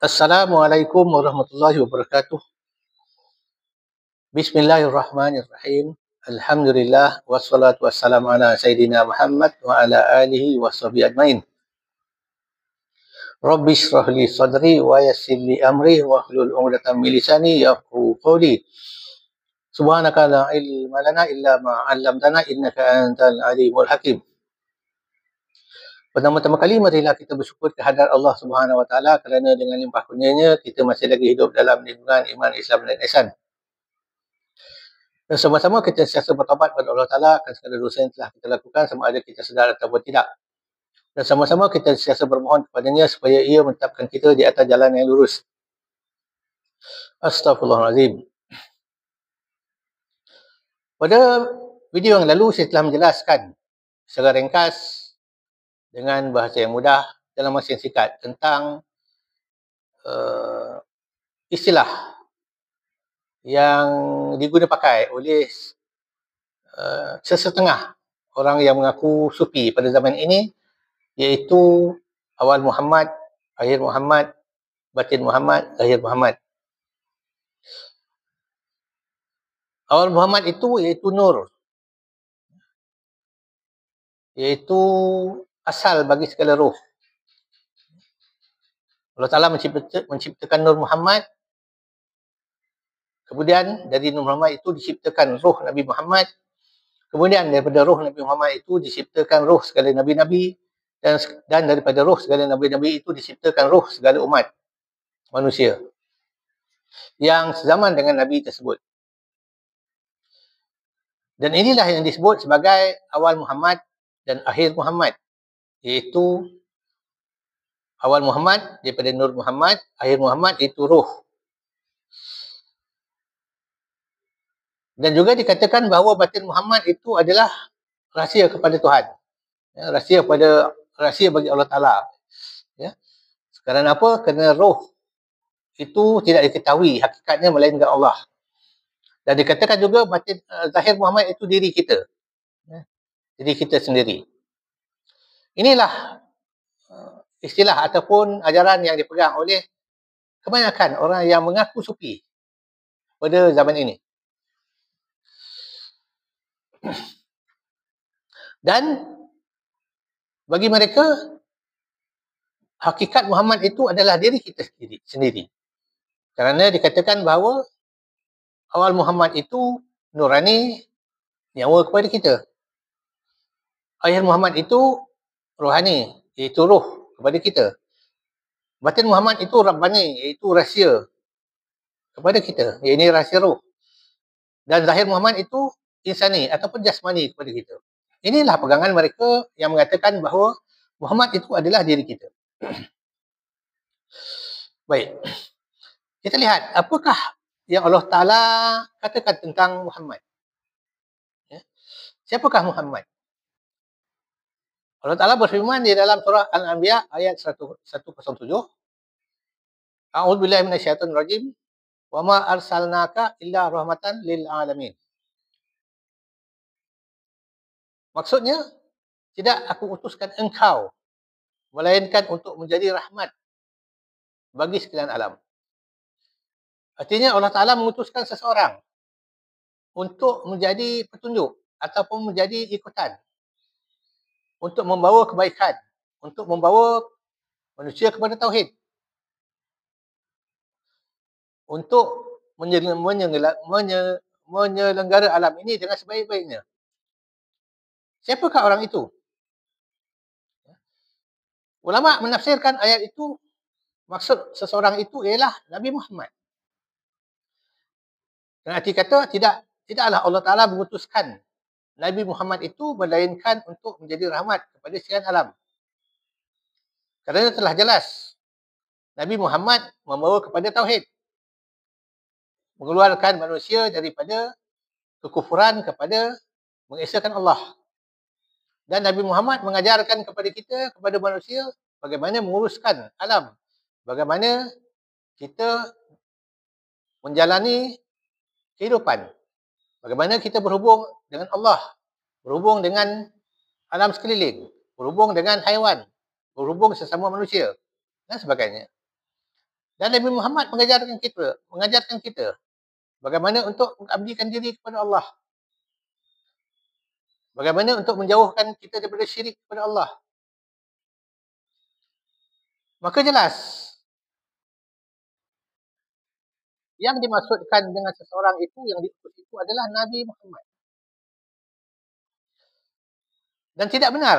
Assalamualaikum warahmatullahi wabarakatuh. Bismillahirrahmanirrahim. Alhamdulillah wassalatu wassalamu ala sayyidina Muhammad wa ala alihi washabihi ajmain. Rabbi shrah li sadri wa yassir li amri wa hlul 'uqdatam min lisani yafqahu qawli. Subhanaka la ilma lana illa ma 'allamtana innaka antal alimul hakim. Pertama-tama kali marilah kita bersyukur kehadrat Allah Subhanahu wa taala kerana dengan limpah kurnianya kita masih lagi hidup dalam lindungan iman, Islam dan ihsan. Dan sama-sama kita sentiasa bertaubat kepada Allah Ta'ala akan segala dosa yang telah kita lakukan sama ada kita sedar ataupun tidak. Dan sama-sama kita sentiasa bermohon kepadanya supaya ia menetapkan kita di atas jalan yang lurus. Astaghfirullahaladzim. Pada video yang lalu saya telah menjelaskan secara ringkas dengan bahasa yang mudah dalam masa yang singkat tentang istilah yang digunakan pakai oleh sesetengah orang yang mengaku sufi pada zaman ini, iaitu awal Muhammad, akhir Muhammad, batin Muhammad, zahir Muhammad. Awal Muhammad itu iaitu nur, iaitu asal bagi segala roh. Allah Ta'ala menciptakan Nur Muhammad, kemudian dari Nur Muhammad itu diciptakan roh Nabi Muhammad, kemudian daripada roh Nabi Muhammad itu diciptakan roh segala Nabi-Nabi, dan daripada roh segala Nabi-Nabi itu diciptakan roh segala umat manusia yang sezaman dengan Nabi tersebut. Dan inilah yang disebut sebagai awal Muhammad dan akhir Muhammad, iaitu awal Muhammad daripada Nur Muhammad, akhir Muhammad itu roh. Dan juga dikatakan bahawa batin Muhammad itu adalah rahsia kepada Tuhan. Ya, rahsia bagi Allah Ta'ala. Ya. Kerana apa? Kerana roh itu tidak diketahui hakikatnya melainkan Allah. Dan dikatakan juga batin zahir Muhammad itu diri kita. Ya. Diri kita sendiri. Inilah istilah ataupun ajaran yang dipegang oleh kebanyakan orang yang mengaku sufi pada zaman ini. Dan bagi mereka, hakikat Muhammad itu adalah diri kita sendiri. Kerana dikatakan bahawa awal Muhammad itu nurani, nyawa kepada kita. Akhir Muhammad itu rohani, iaitu roh kepada kita. Batin Muhammad itu Rabbani, iaitu rahsia kepada kita. Ini rahsia roh. Dan zahir Muhammad itu insani ataupun jasmani kepada kita. Inilah pegangan mereka yang mengatakan bahawa Muhammad itu adalah diri kita. Baik. Kita lihat apakah yang Allah Ta'ala katakan tentang Muhammad. Ya. Siapakah Muhammad? Allah Ta'ala berfirman di dalam surah Al-Anbiya ayat 107. A'udzubillahi minasyaitonirrajim. Wa ma arsalnaka illa rahmatan lil alamin. Maksudnya, tidak aku utuskan engkau melainkan untuk menjadi rahmat bagi sekalian alam. Artinya Allah Ta'ala mengutuskan seseorang untuk menjadi petunjuk ataupun menjadi ikutan, untuk membawa kebaikan, untuk membawa manusia kepada tauhid, untuk menyelenggara alam ini dengan sebaik-baiknya. Siapakah orang itu? Ulama menafsirkan ayat itu, maksud seseorang itu ialah Nabi Muhammad. Dan arti kata, tidaklah Allah Ta'ala mengutuskan Nabi Muhammad itu melainkan untuk menjadi rahmat kepada sekalian alam. Kerana telah jelas, Nabi Muhammad membawa kepada tauhid, mengeluarkan manusia daripada kekufuran kepada mengesahkan Allah. Dan Nabi Muhammad mengajarkan kepada kita, kepada manusia, bagaimana menguruskan alam, bagaimana kita menjalani kehidupan, bagaimana kita berhubung dengan Allah, berhubung dengan alam sekeliling, berhubung dengan haiwan, berhubung sesama manusia dan sebagainya. Dan Nabi Muhammad mengajarkan kita bagaimana untuk mengabdikan diri kepada Allah. Bagaimana untuk menjauhkan kita daripada syirik kepada Allah. Maka jelas, yang dimaksudkan dengan seseorang itu, yang diutus itu adalah Nabi Muhammad. Dan tidak benar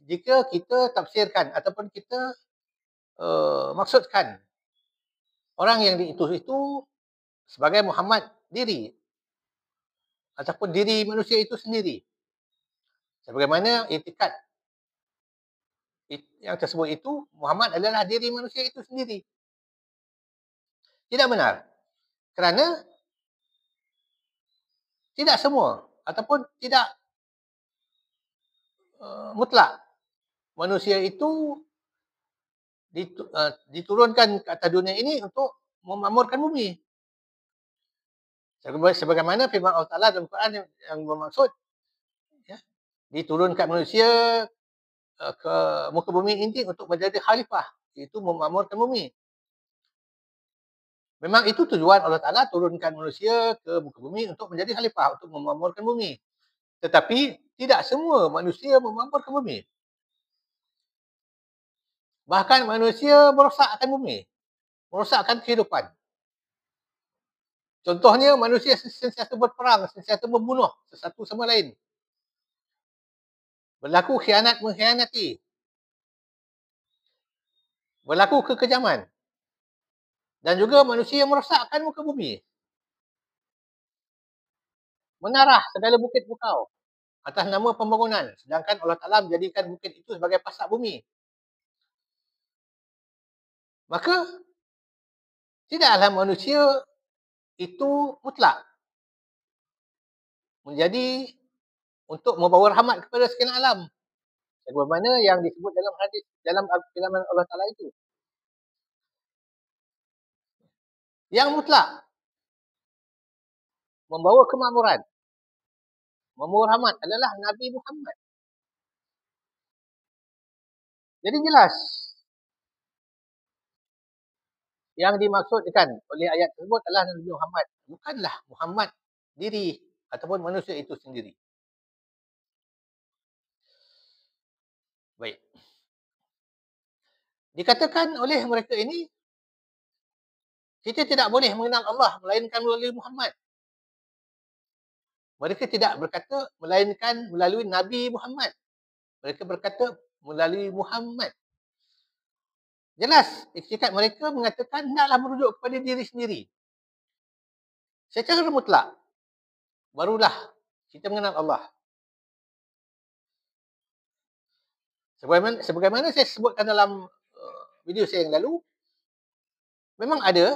jika kita tafsirkan ataupun kita maksudkan orang yang diutus itu sebagai Muhammad diri ataupun diri manusia itu sendiri. Sebagaimana itikad yang tersebut itu, Muhammad adalah diri manusia itu sendiri. Tidak benar. Kerana tidak semua ataupun tidak mutlak manusia itu diturunkan ke atas dunia ini untuk memakmurkan bumi. Sebagaimana firman Allah Ta'ala dalam Quran yang bermaksud ya, diturunkan manusia ke muka bumi ini untuk menjadi khalifah, iaitu memakmurkan bumi. Memang itu tujuan Allah Ta'ala turunkan manusia ke muka bumi untuk menjadi khalifah, untuk memakmurkan bumi. Tetapi tidak semua manusia memakmurkan bumi. Bahkan manusia merosakkan bumi, merosakkan kehidupan. Contohnya manusia sentiasa berperang, sentiasa membunuh sesatu sama lain. Berlaku khianat mengkhianati. Berlaku kekejaman. Dan juga manusia merosakkan muka bumi. Menarah segala bukit bukau atas nama pembangunan. Sedangkan Allah Ta'ala menjadikan bukit itu sebagai pasak bumi. Maka, tidaklah manusia itu mutlak menjadi untuk membawa rahmat kepada sekalian alam. Sebagaimana yang disebut dalam hadis, dalam firman Allah Ta'ala itu. Yang mutlak membawa kemakmuran, membawa rahmat adalah Nabi Muhammad. Jadi jelas yang dimaksudkan oleh ayat tersebut adalah Nabi Muhammad. Bukanlah Muhammad diri ataupun manusia itu sendiri. Baik. Dikatakan oleh mereka ini, kita tidak boleh mengenal Allah melainkan melalui Muhammad. Mereka tidak berkata melainkan melalui Nabi Muhammad. Mereka berkata melalui Muhammad. Jelas, itikad mereka mengatakan hendaklah merujuk kepada diri sendiri. Secara mutlak, barulah kita mengenal Allah. Sebagaimana saya sebutkan dalam video saya yang lalu, memang ada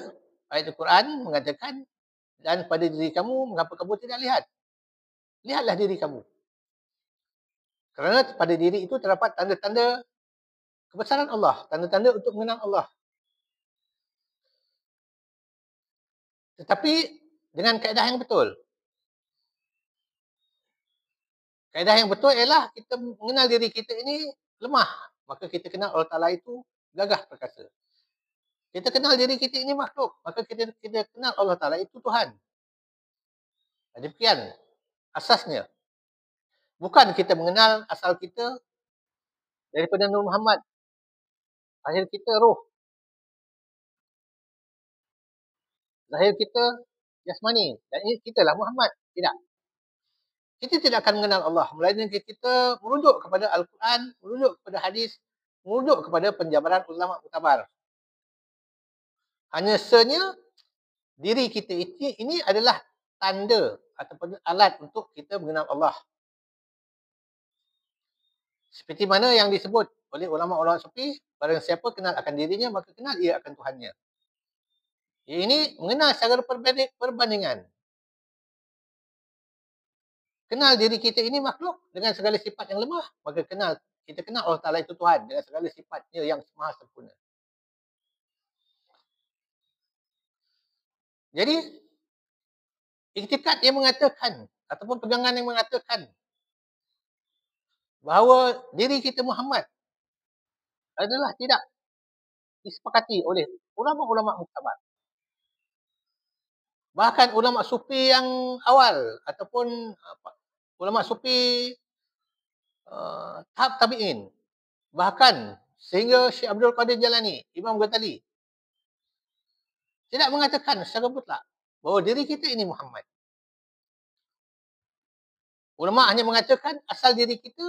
ayat Al-Quran mengatakan, dan pada diri kamu, mengapa kamu tidak lihat? Lihatlah diri kamu. Kerana pada diri itu terdapat tanda-tanda kebesaran Allah, tanda-tanda untuk mengenal Allah. Tetapi dengan kaedah yang betul. Kaedah yang betul ialah kita mengenal diri kita ini lemah. Maka kita kenal Allah Ta'ala itu gagah perkasa. Kita kenal diri kita ini makhluk. Maka kita kenal Allah Ta'ala itu Tuhan. Demikian asasnya. Bukan kita mengenal asal kita daripada Nur Muhammad. Akhir kita roh. Lahir kita jasmani. Dan ini kita lah Muhammad. Tidak. Kita tidak akan mengenal Allah. Melainkan kita merujuk kepada Al-Quran, merujuk kepada hadis, merujuk kepada penjabaran ulama muktabar. Hanya sebenarnya diri kita ini adalah tanda ataupun alat untuk kita mengenal Allah. Seperti mana yang disebut oleh ulama-ulama sufi, barang siapa kenal akan dirinya, maka kenal ia akan Tuhannya. Ini mengenal secara perbandingan. Kenal diri kita ini makhluk dengan segala sifat yang lemah, maka kita kenal Allah Ta'ala itu Tuhan dengan segala sifatnya yang maha sempurna. Jadi, iktikad yang mengatakan, ataupun pegangan yang mengatakan bahawa diri kita Muhammad adalah tidak disepakati oleh ulama-ulama muktabar. Bahkan ulama sufi yang awal ataupun ulama sufi tahap tabi'in. Bahkan sehingga Syekh Abdul Qadir Jalani, Imam Ghazali tidak mengatakan secara mutlak bahawa diri kita ini Muhammad. Ulama hanya mengatakan asal diri kita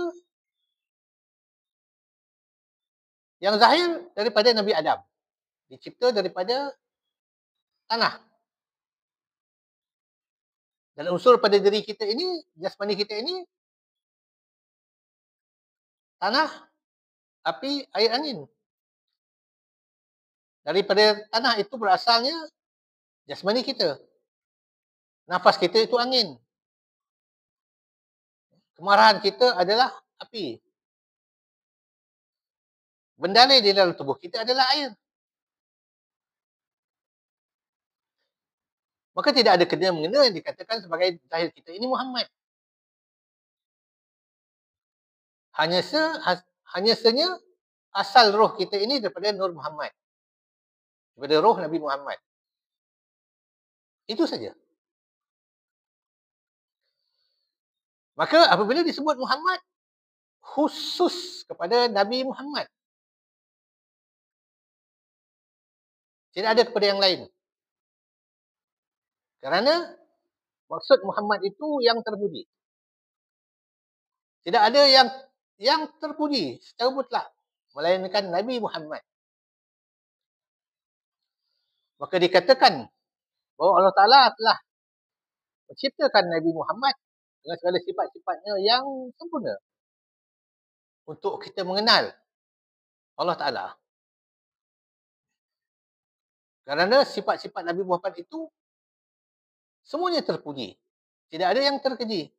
yang zahir daripada Nabi Adam. Dicipta daripada tanah. Dan unsur pada diri kita ini, jasmani kita ini, tanah, api, air, angin. Daripada tanah itu berasalnya jasmani kita. Nafas kita itu angin. Kemarahan kita adalah api. Benda lain di dalam tubuh kita adalah air. Maka tidak ada kena-mengena yang dikatakan sebagai zahir kita ini Muhammad. Hanya senya asal roh kita ini daripada Nur Muhammad. Daripada roh Nabi Muhammad. Itu saja. Maka apabila disebut Muhammad, khusus kepada Nabi Muhammad. Tidak ada kepada yang lain. Kerana maksud Muhammad itu yang terpuji. Tidak ada yang terpuji secara mutlak melainkan Nabi Muhammad. Maka dikatakan bahawa Allah Ta'ala telah menciptakan Nabi Muhammad dengan segala sifat-sifatnya yang sempurna untuk kita mengenal Allah Ta'ala. Kerana sifat-sifat Nabi Muhammad itu semuanya terpuji. Tidak ada yang terkeji.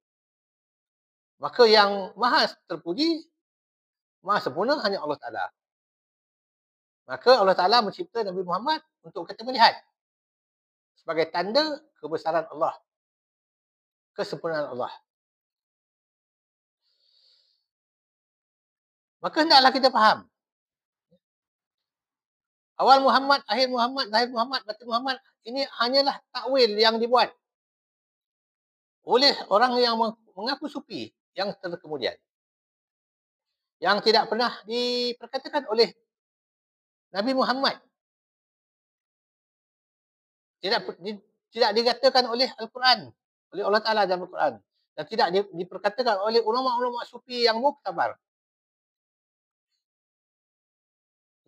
Maka yang maha terpuji, maha sempurna hanya Allah Ta'ala. Maka Allah Ta'ala mencipta Nabi Muhammad untuk kita melihat sebagai tanda kebesaran Allah. Kesempurnaan Allah. Maka hendaklah kita faham. Awal Muhammad, akhir Muhammad, zahir Muhammad, batin Muhammad, ini hanyalah takwil yang dibuat oleh orang yang mengaku sufi yang terkemudian. Yang tidak pernah diperkatakan oleh Nabi Muhammad. Tidak dikatakan oleh Al-Quran, oleh Allah Ta'ala dalam Al-Quran. Dan tidak diperkatakan oleh ulama-ulama sufi yang muktabar.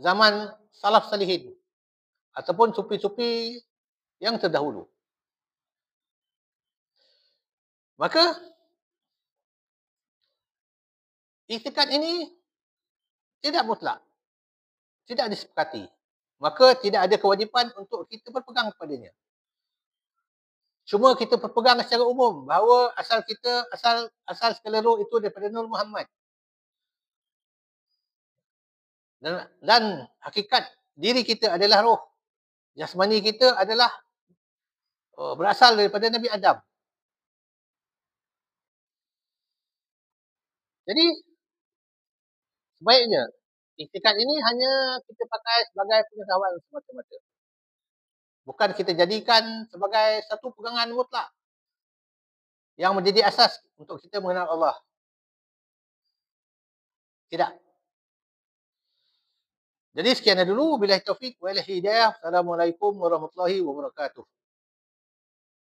Zaman salaf salihin ataupun sufi-sufi yang terdahulu. Maka iktikad ini tidak mutlak, tidak disepakati. Maka tidak ada kewajipan untuk kita berpegang kepadanya. Cuma kita berpegang secara umum bahawa asal segala roh itu daripada Nur Muhammad. Dan hakikat diri kita adalah roh. Jasmani kita adalah berasal daripada Nabi Adam. Jadi sebaiknya iktikad ini hanya kita pakai sebagai pengetahuan semata-mata. Bukan kita jadikan sebagai satu pegangan mutlak yang menjadi asas untuk kita mengenal Allah. Tidak. Jadi sekian dulu. Billahi taufiq wal hidayah. Assalamualaikum warahmatullahi wabarakatuh.